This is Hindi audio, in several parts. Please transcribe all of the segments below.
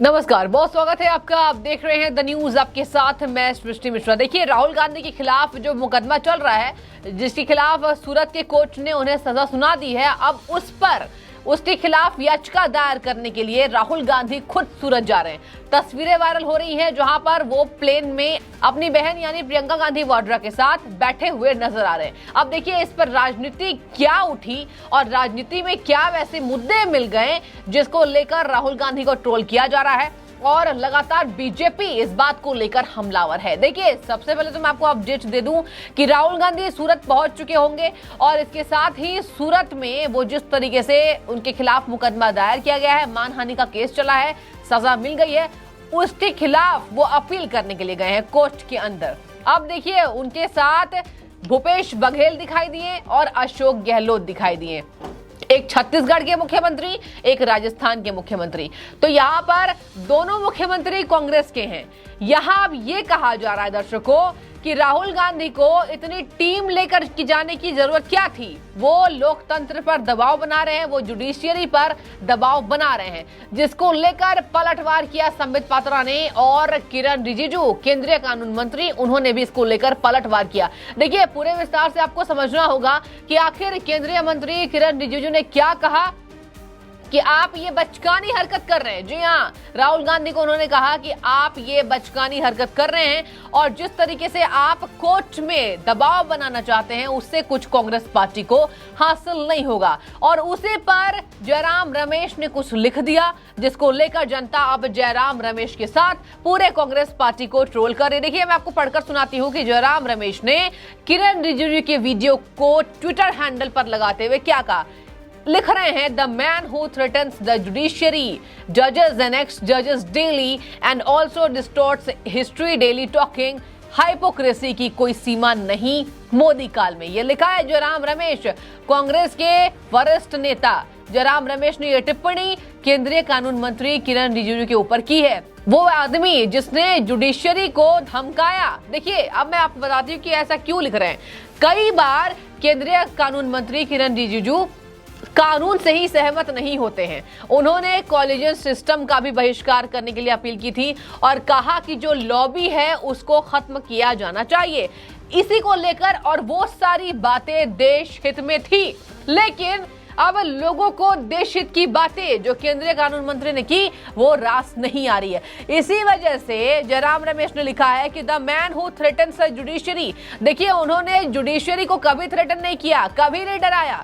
नमस्कार, बहुत स्वागत है आपका। आप देख रहे हैं द न्यूज, आपके साथ मैं सृष्टि मिश्रा। देखिए, राहुल गांधी के खिलाफ जो मुकदमा चल रहा है, जिसके खिलाफ सूरत के कोर्ट ने उन्हें सजा सुना दी है, अब उसके खिलाफ याचिका दायर करने के लिए राहुल गांधी खुद सूरत जा रहे हैं। तस्वीरें वायरल हो रही हैं जहां पर वो प्लेन में अपनी बहन यानी प्रियंका गांधी वाड्रा के साथ बैठे हुए नजर आ रहे हैं। अब देखिए, इस पर राजनीति क्या उठी और राजनीति में क्या वैसे मुद्दे मिल गए जिसको लेकर राहुल गांधी को ट्रोल किया जा रहा है और लगातार बीजेपी इस बात को लेकर हमलावर है। देखिए, सबसे पहले तो मैं आपको अपडेट दे दूं कि राहुल गांधी सूरत पहुंच चुके होंगे और इसके साथ ही सूरत में वो जिस तरीके से उनके खिलाफ मुकदमा दायर किया गया है, मानहानि का केस चला है, सजा मिल गई है, उसके खिलाफ वो अपील करने के लिए गए हैं कोर्ट के अंदर। अब देखिए, उनके साथ भूपेश बघेल दिखाई दिए और अशोक गहलोत दिखाई दिए, एक छत्तीसगढ़ के मुख्यमंत्री, एक राजस्थान के मुख्यमंत्री। तो यहाँ पर दोनों मुख्यमंत्री कांग्रेस के हैं। यहाँ अब ये कहा जा रहा है दर्शकों कि राहुल गांधी को इतनी टीम लेकर की जाने की जरूरत क्या थी। वो लोकतंत्र पर दबाव बना रहे हैं, वो जुडिशियरी पर दबाव बना रहे हैं, जिसको लेकर पलटवार किया संबित पात्रा ने और किरण रिजिजू केंद्रीय कानून मंत्री, उन्होंने भी इसको लेकर पलटवार किया। देखिए, पूरे विस्तार से आपको समझना होगा कि आखिर केंद्रीय मंत्री किरण रिजिजू ने क्या कहा कि आप ये बचकानी हरकत कर रहे हैं। जी हाँ, राहुल गांधी को उन्होंने कहा कि आप ये बचकानी हरकत कर रहे हैं और जिस तरीके से आप कोर्ट में दबाव बनाना चाहते हैं, उससे कुछ कांग्रेस पार्टी को हासिल नहीं होगा। और उसी पर जयराम रमेश ने कुछ लिख दिया, जिसको लेकर जनता अब जयराम रमेश के साथ पूरे कांग्रेस पार्टी को ट्रोल कर रही है। देखिए, मैं आपको पढ़कर सुनाती हूँ कि जयराम रमेश ने किरण रिजिजू के वीडियो को ट्विटर हैंडल पर लगाते हुए क्या कहा। लिख रहे हैं, the man who threatens the judiciary, जजेस एंड एक्स जजेस daily and also distorts history daily talking, hypocrisy की कोई सीमा नहीं मोदी काल में। ये लिखा है जयराम रमेश, कांग्रेस के वरिष्ठ नेता जयराम रमेश ने यह टिप्पणी केंद्रीय कानून मंत्री किरण रिजिजू के ऊपर की है। वो आदमी जिसने जुडिशियरी को धमकाया। देखिए, अब मैं आपको बताती हूँ कि ऐसा क्यों लिख रहे हैं। कई बार केंद्रीय कानून मंत्री किरण रिजिजू कानून से ही सहमत नहीं होते हैं। उन्होंने कॉलेजियन सिस्टम का भी बहिष्कार करने के लिए अपील की थी और कहा कि जो लॉबी है उसको खत्म किया जाना चाहिए। इसी को लेकर और वो सारी बातें देश हित में थी, लेकिन अब लोगों को देश हित की बातें जो केंद्रीय कानून मंत्री ने की वो रास नहीं आ रही है। इसी वजह से जयराम रमेश ने लिखा है कि the man who threatens the judiciary. देखिए, उन्होंने जुडिशियरी को कभी थ्रेटन नहीं किया, कभी नहीं डराया,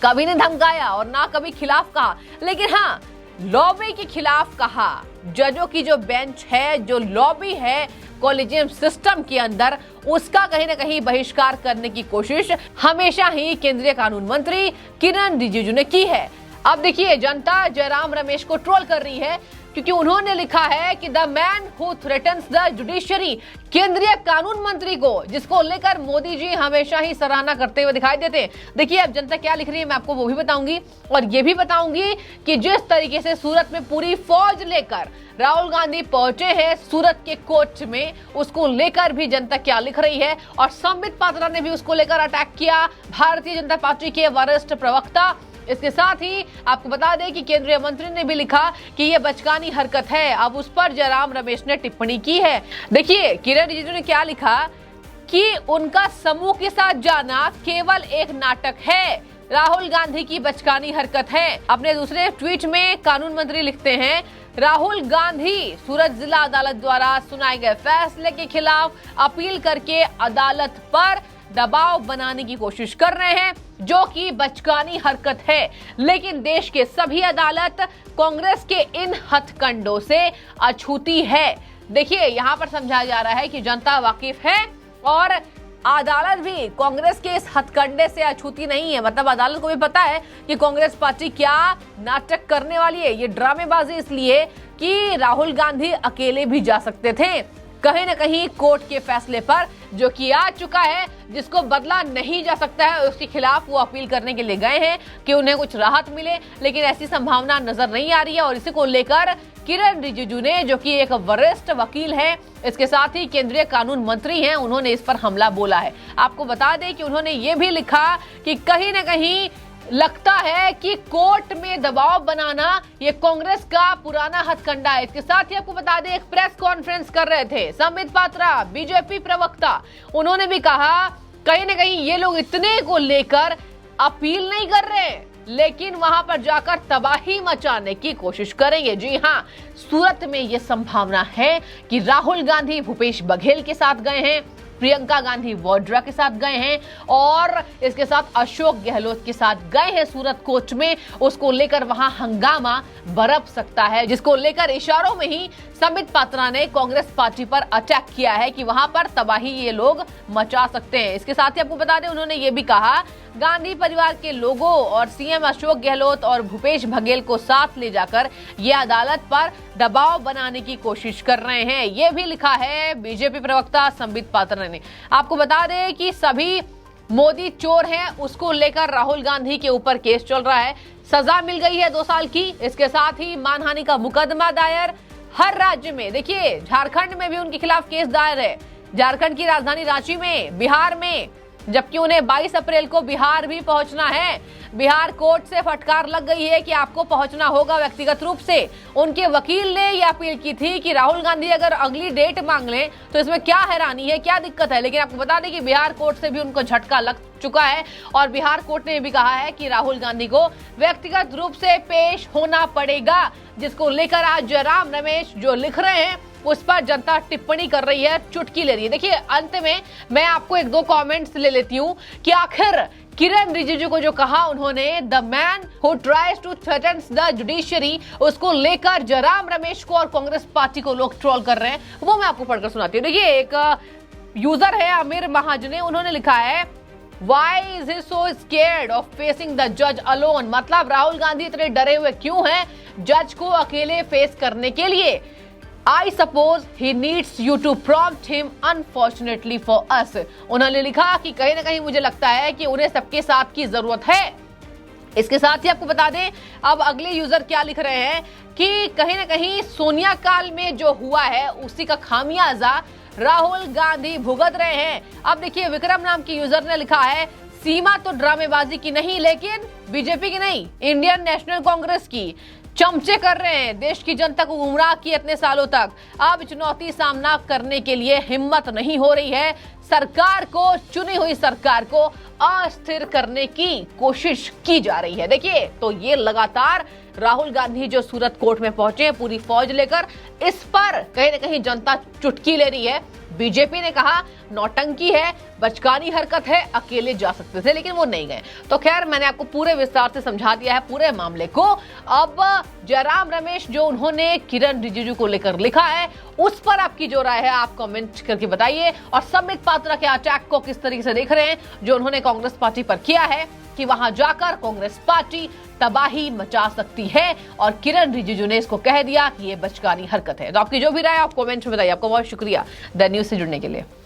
कभी नहीं धमकाया और ना कभी खिलाफ कहा, लेकिन हाँ, लॉबी के खिलाफ कहा। जजों की जो बेंच है, जो लॉबी है कॉलेजियम सिस्टम के अंदर, उसका कहीं ना कहीं बहिष्कार करने की कोशिश हमेशा ही केंद्रीय कानून मंत्री किरण रिजिजू ने की है। अब देखिए, जनता जयराम रमेश को ट्रोल कर रही है क्योंकि उन्होंने लिखा है कि the man who threatens the judiciary, केंद्रीय कानून मंत्री को, जिसको लेकर मोदी जी हमेशा ही सराहना करते हुए दिखाई देते हैं। देखिए, अब जनता क्या लिख रही है मैं आपको वो भी बताऊंगी और ये भी बताऊंगी कि जिस तरीके से सूरत में पूरी फौज लेकर राहुल गांधी पहुंचे हैं सूरत के कोर्ट में, उसको लेकर भी जनता क्या लिख रही है। और संबित पात्रा ने भी उसको लेकर अटैक किया, भारतीय जनता पार्टी के वरिष्ठ प्रवक्ता। इसके साथ ही आपको बता दें कि केंद्रीय मंत्री ने भी लिखा कि यह बचकानी हरकत है। अब उस पर जयराम रमेश ने टिप्पणी की है। देखिए, किरण रिजिजू ने क्या लिखा कि उनका समूह के साथ जाना केवल एक नाटक है, राहुल गांधी की बचकानी हरकत है। अपने दूसरे ट्वीट में कानून मंत्री लिखते हैं, राहुल गांधी सूरत जिला अदालत द्वारा सुनाए गए फैसले के खिलाफ अपील करके अदालत पर दबाव बनाने की कोशिश कर रहे हैं, जो कि बचकानी हरकत है। लेकिन देश के सभी अदालत कांग्रेस के इन हथकंडों से अछूती है। देखिए, यहाँ पर समझाया जा रहा है कि जनता वाकिफ है और अदालत भी कांग्रेस के इस हथकंडे से अछूती नहीं है। मतलब अदालत को भी पता है कि कांग्रेस पार्टी क्या नाटक करने वाली है। ये ड्रामेबाजी इसलिए कि राहुल गांधी अकेले भी जा सकते थे, कहीं ना कहीं कोर्ट के फैसले पर जो कि आ चुका है, जिसको बदला नहीं जा सकता है, उसके खिलाफ वो अपील करने के लिए गए हैं कि उन्हें कुछ राहत मिले, लेकिन ऐसी संभावना नजर नहीं आ रही है। और इसी को लेकर किरण रिजिजू ने, जो कि एक वरिष्ठ वकील है, इसके साथ ही केंद्रीय कानून मंत्री हैं, उन्होंने इस पर हमला बोला है। आपको बता दें कि उन्होंने ये भी लिखा कि कहीं ना कहीं लगता है कि कोर्ट में दबाव बनाना ये कांग्रेस का पुराना हथकंडा है। इसके साथ ही आपको बता दें, एक प्रेस कॉन्फ्रेंस कर रहे थे संबित पात्रा, बीजेपी प्रवक्ता। उन्होंने भी कहा कहीं ना कहीं ये लोग इतने को लेकर अपील नहीं कर रहे, लेकिन वहां पर जाकर तबाही मचाने की कोशिश करेंगे। जी हां, सूरत में यह संभावना है कि राहुल गांधी भूपेश बघेल के साथ गए हैं, प्रियंका गांधी वाड्रा के साथ गए हैं और इसके साथ अशोक गहलोत के साथ गए हैं सूरत कोच में। उसको लेकर वहां हंगामा बरप सकता है, जिसको लेकर इशारों में ही संबित पात्रा ने कांग्रेस पार्टी पर अटैक किया है कि वहां पर तबाही ये लोग मचा सकते हैं। इसके साथ ही आपको बता दें, उन्होंने ये भी कहा गांधी परिवार के लोगों और सीएम अशोक गहलोत और भूपेश बघेल को साथ ले जाकर ये अदालत पर दबाव बनाने की कोशिश कर रहे हैं। ये भी लिखा है बीजेपी प्रवक्ता संबित पात्रा ने। आपको बता दें कि सभी मोदी चोर हैं, उसको लेकर राहुल गांधी के ऊपर केस चल रहा है। सजा मिल गई है 2 साल की। इसके साथ ही मानहानि का मुकदमा दायर हर राज्य में। देखिए, झारखंड में भी उनके खिलाफ केस दायर है, झारखंड की राजधानी रांची में, बिहार में, जबकि उन्हें 22 अप्रैल को बिहार भी पहुंचना है। बिहार कोर्ट से फटकार लग गई है कि आपको पहुंचना होगा व्यक्तिगत रूप से। उनके वकील ने यह अपील की थी कि राहुल गांधी अगर अगली डेट मांग लें तो इसमें क्या हैरानी है, क्या दिक्कत है। लेकिन आपको बता दें कि बिहार कोर्ट से भी उनको झटका लग चुका है और बिहार कोर्ट ने भी कहा है कि राहुल गांधी को व्यक्तिगत रूप से पेश होना पड़ेगा, जिसको लेकर आज जयराम रमेश जो लिख रहे हैं उस पर जनता टिप्पणी कर रही है, चुटकी ले रही है। देखिए, अंत में मैं आपको 1-2 कमेंट्स ले लेती हूं कि आखिर किरण रिजिजू को जो कहा उन्होंने, the man who tries to threatens the judiciary, उसको लेकर जयराम रमेश को और कांग्रेस पार्टी को लोग ट्रोल कर रहे हैं, वो मैं आपको पढ़कर सुनाती हूँ। देखिए, एक यूजर है अमीर महाजने, उन्होंने लिखा है Why is he so scared of facing the judge alone? मतलब राहुल गांधी इतने डरे हुए क्यों हैं जज को अकेले फेस करने के लिए? I suppose he needs you to prompt him, unfortunately for us. उन्होंने लिखा कि कहीं ना कहीं मुझे लगता है कि उन्हें सबके साथ की जरूरत है। इसके साथ ही आपको बता दें, अब अगले यूजर क्या लिख रहे हैं कि कहीं ना कहीं सोनिया काल में जो हुआ है उसी का खामियाजा राहुल गांधी भुगत रहे हैं। अब देखिए, विक्रम नाम के यूजर ने लिखा है सीमा तो ड्रामेबाजी की नहीं, लेकिन बीजेपी की नहीं, इंडियन नेशनल कांग्रेस की। चमचे कर रहे हैं, देश की जनता को गुमराह किए इतने सालों तक। अब चुनौती सामना करने के लिए हिम्मत नहीं हो रही है। सरकार को, चुनी हुई सरकार को अस्थिर करने की कोशिश की जा रही है। देखिए, तो ये लगातार राहुल गांधी जो सूरत कोर्ट में पहुंचे हैं पूरी फौज लेकर, इस पर कहीं ना कहीं जनता चुटकी ले रही है। बीजेपी ने कहा नौटंकी है, बचकानी हरकत है, अकेले जा सकते थे लेकिन वो नहीं गए। तो खैर, मैंने आपको पूरे विस्तार से समझा दिया है पूरे मामले को। अब जयराम रमेश जो उन्होंने किरण रिजिजू को लेकर लिखा है, उस पर आपकी जो राय है आप कमेंट करके बताइए। और संबित पात्रा के अटैक को किस तरीके से देख रहे हैं जो उन्होंने कांग्रेस पार्टी पर किया है कि वहां जाकर कांग्रेस पार्टी तबाही मचा सकती है, और किरण रिजिजू ने इसको कह दिया कि ये बचकानी हरकत है। तो आपकी जो भी राय आप कमेंट में बताइए। आपका बहुत शुक्रिया द न्यूज़ से जुड़ने के लिए।